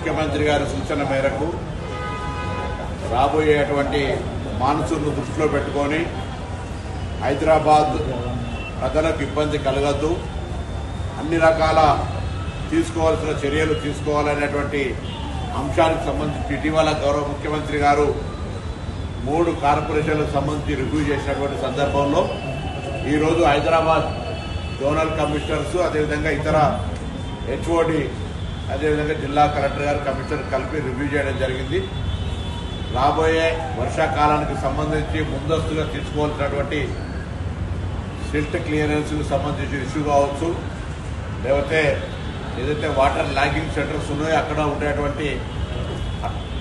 ముఖ్యమంత్రి గారి సూచన మేరకు రాబోయేటువంటి మాన్సూన్ను దృష్టిలో పెట్టుకొని హైదరాబాద్ ప్రజలకు ఇబ్బంది కలగద్దు, అన్ని రకాల తీసుకోవాల్సిన చర్యలు తీసుకోవాలనేటువంటి అంశానికి సంబంధించి ఇటీవల గౌరవ ముఖ్యమంత్రి గారు 3 కార్పొరేషన్లకు సంబంధించి రివ్యూ చేసినటువంటి సందర్భంలో ఈరోజు హైదరాబాద్ జోనల్ కమిషనర్స్, అదేవిధంగా ఇతర హెచ్ఓడి, అదేవిధంగా జిల్లా కలెక్టర్ గారు, కమిషనర్ కలిపి రివ్యూ చేయడం జరిగింది. రాబోయే వర్షాకాలానికి సంబంధించి ముందస్తుగా తీసుకోవాల్సినటువంటి సిల్ట్ క్లియరెన్స్కి సంబంధించిన ఇష్యూ కావచ్చు, లేకపోతే ఏదైతే వాటర్ ల్యాగింగ్ సెంటర్స్ ఉన్నాయో అక్కడ ఉండేటువంటి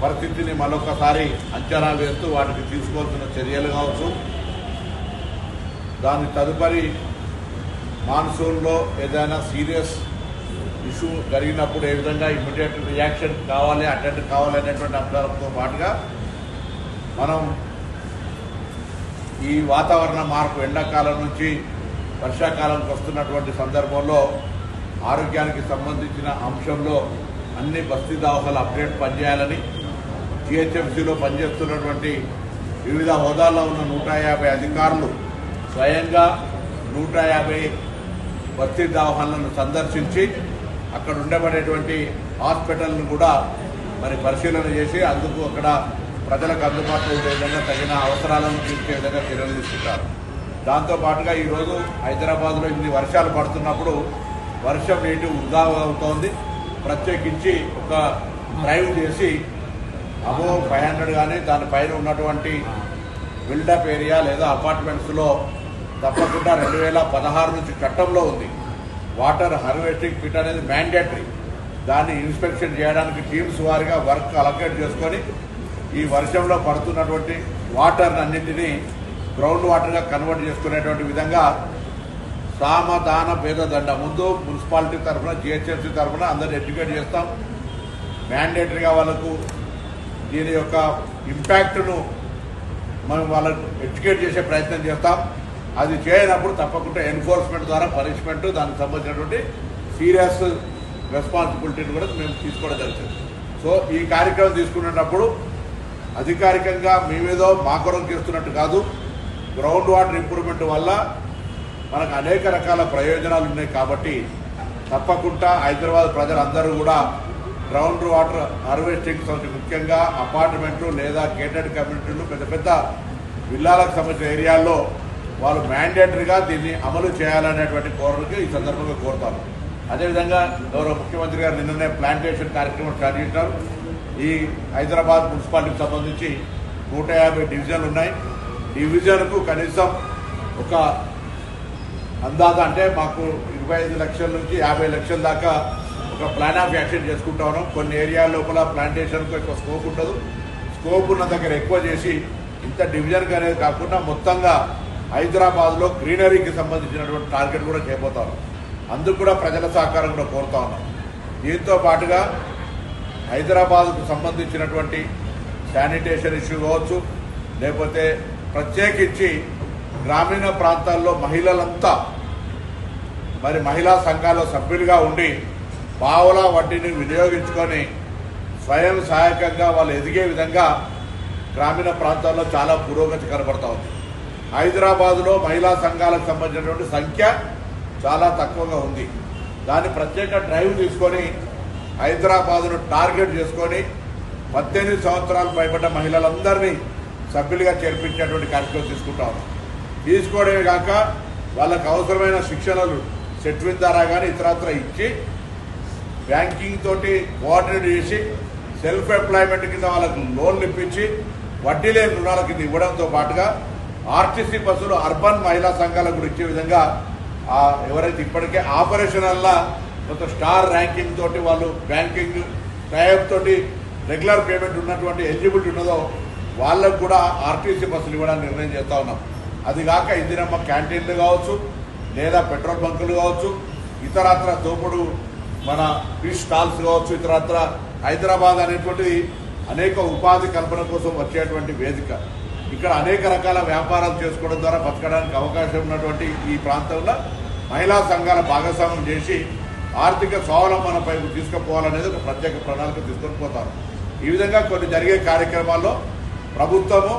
పరిస్థితిని మరొకసారి అంచనా వేస్తూ వాటికి తీసుకోవాల్సిన చర్యలు కావచ్చు, దాని తదుపరి మాన్సూన్లో ఏదైనా సీరియస్ ఇష్యూ జరిగినప్పుడు ఏ విధంగా ఇమ్మీడియట్ రియాక్షన్ కావాలి, అటెండ్ కావాలి అనేటువంటి అంశాలతో పాటుగా మనం ఈ వాతావరణ మార్పు ఎండాకాలం నుంచి వర్షాకాలంకి వస్తున్నటువంటి సందర్భంలో ఆరోగ్యానికి సంబంధించిన అంశంలో అన్ని బస్తీ దవాఖానాలు అప్డేట్ పనిచేయాలని జిహెచ్ఎంసీలో పనిచేస్తున్నటువంటి వివిధ హోదాల్లో ఉన్న 150 అధికారులు స్వయంగా 150 బస్తీ దవాఖానాలను సందర్శించి అక్కడ ఉండబడేటువంటి హాస్పిటల్ను కూడా మరి పరిశీలన చేసి అందుకు అక్కడ ప్రజలకు అందుబాటులో ఉండే విధంగా తగిన అవసరాలను తీర్చే విధంగా చర్యలు తీసుకుంటారు. దాంతోపాటుగా ఈరోజు హైదరాబాద్లో ఇన్ని వర్షాలు పడుతున్నప్పుడు వర్షం నీటి వృధా అవుతోంది. ప్రత్యేకించి ఒక డ్రైవ్ చేసి అబోవ్ 500 కానీ దానిపైన ఉన్నటువంటి బిల్డప్ ఏరియా లేదా అపార్ట్మెంట్స్లో తప్పకుండా 2016 నుంచి చట్టంలో ఉంది వాటర్ హార్వెస్టింగ్ పిట్ అనేది మ్యాండేటరీ. దాన్ని ఇన్స్పెక్షన్ చేయడానికి టీమ్స్ వారిగా వర్క్ అలొకేట్ చేసుకొని ఈ వర్షంలో పడుతున్నటువంటి వాటర్ అన్నింటినీ గ్రౌండ్ వాటర్గా కన్వర్ట్ చేసుకునేటువంటి విధంగా సామధాన భేదదండ ముందు మున్సిపాలిటీ తరఫున, జిహెచ్ఎంసీ తరఫున అందరిని ఎడ్యుకేట్ చేస్తాం. మ్యాండేటరీగా వాళ్ళకు దీని యొక్క ఇంపాక్ట్ను మనం వాళ్ళకు ఎడ్యుకేట్ చేసే ప్రయత్నం చేస్తాం. అది చేయనప్పుడు తప్పకుండా ఎన్ఫోర్స్మెంట్ ద్వారా పనిష్మెంట్, దానికి సంబంధించినటువంటి సీరియస్ రెస్పాన్సిబిలిటీని కూడా మేము తీసుకోవడం జరుగుతుంది. సో ఈ కార్యక్రమం తీసుకునేటప్పుడు అధికారికంగా మేమేదో మా కొరకు చేస్తున్నట్టు కాదు, గ్రౌండ్ వాటర్ ఇంప్రూవ్మెంట్ వల్ల మనకు అనేక రకాల ప్రయోజనాలు ఉన్నాయి. కాబట్టి తప్పకుండా హైదరాబాద్ ప్రజలందరూ కూడా గ్రౌండ్ వాటర్ హార్వెస్టింగ్ ముఖ్యంగా అపార్ట్మెంట్లు లేదా గేటెడ్ కమ్యూనిటీలు, పెద్ద పెద్ద విల్లాలకు సంబంధించిన ఏరియాల్లో వాళ్ళు మ్యాండేటరీగా దీన్ని అమలు చేయాలనేటువంటి కోరిక ఈ సందర్భంగా కోరుతాను. అదేవిధంగా గౌరవ ముఖ్యమంత్రి గారు నిన్ననే ప్లాంటేషన్ కార్యక్రమం స్టార్ట్ చేశారు. ఈ హైదరాబాద్ మున్సిపాలిటీకి సంబంధించి 150 డివిజన్లు ఉన్నాయి. డివిజన్కు కనీసం ఒక అందాజ అంటే మాకు 25 లక్షల నుంచి 50 లక్షల దాకా ఒక ప్లాన్ ఆఫ్ యాక్షన్ చేసుకుంటా ఉన్నాం. కొన్ని ఏరియా లోపల ప్లాంటేషన్కు ఎక్కువ స్కోప్ ఉండదు, స్కోప్ ఉన్న దగ్గర ఎక్కువ చేసి ఇంత డివిజన్కి అనేది కాకుండా మొత్తంగా హైదరాబాద్లో గ్రీనరీకి సంబంధించినటువంటి టార్గెట్ కూడా చేయబోతా ఉన్నాం. అందుకు కూడా ప్రజల సహకారం కూడా కోరుతా ఉన్నాం. దీంతో పాటుగా హైదరాబాద్కు సంబంధించినటువంటి శానిటేషన్ ఇష్యూ కావచ్చు, లేకపోతే ప్రత్యేకించి గ్రామీణ ప్రాంతాల్లో మహిళలంతా మరి మహిళా సంఘాల్లో సభ్యులుగా ఉండి పావలా వడ్డీని వినియోగించుకొని స్వయం సహాయకంగా వాళ్ళు ఎదిగే విధంగా గ్రామీణ ప్రాంతాల్లో చాలా పురోగతి కనబడతా ఉంది. హైదరాబాద్లో మహిళా సంఘాలకు సంబంధించినటువంటి సంఖ్య చాలా తక్కువగా ఉంది. దాన్ని ప్రత్యేక డ్రైవ్ తీసుకొని హైదరాబాద్ను టార్గెట్ చేసుకొని 18 సంవత్సరాలు పైబడ్డ మహిళలందరినీ సభ్యులుగా చేర్పించేటువంటి కార్యక్రమం తీసుకుంటా ఉన్నాం. తీసుకోవడమే కాక వాళ్ళకు అవసరమైన శిక్షణలు సెట్విన్ ద్వారా కానీ ఇతరత్ర ఇచ్చి బ్యాంకింగ్ తోటి కోఆర్డినేట్ చేసి సెల్ఫ్ ఎంప్లాయ్మెంట్ కింద వాళ్ళకు లోన్లు ఇప్పించి వడ్డీ లేని రుణాల కింద ఇవ్వడంతో పాటుగా ఆర్టీసీ బస్సులు అర్బన్ మహిళా సంఘాలకు కూడా ఇచ్చే విధంగా ఎవరైతే ఇప్పటికే ఆపరేషనల్లా కొంత స్టార్ ర్యాంకింగ్ తోటి వాళ్ళు బ్యాంకింగ్ టైప్ తోటి రెగ్యులర్ పేమెంట్ ఉన్నటువంటి ఎలిజిబిలిటీ ఉన్నదో వాళ్ళకు కూడా ఆర్టీసీ బస్సులు ఇవ్వడానికి నిర్ణయం చేస్తూ ఉన్నాం. అది కాక ఇందిరమ్మ క్యాంటీన్లు కావచ్చు, లేదా పెట్రోల్ బంకులు కావచ్చు, ఇతరత్ర తోపుడు మన ఫిష్ స్టాల్స్ కావచ్చు, ఇతరత్ర హైదరాబాద్ అనేటువంటిది అనేక ఉపాధి కల్పన కోసం వచ్చేటువంటి వేదిక. ఇక్కడ అనేక రకాల వ్యాపారాలు చేసుకోవడం ద్వారా బతకడానికి అవకాశం ఉన్నటువంటి ఈ ప్రాంతంలో మహిళా సంఘాల భాగస్వామ్యం చేసి ఆర్థిక స్వావలంబన పైపు తీసుకుపోవాలనేది ఒక ప్రత్యేక ప్రణాళిక తీసుకొని పోతారు. ఈ విధంగా కొన్ని జరిగే కార్యక్రమాల్లో ప్రభుత్వము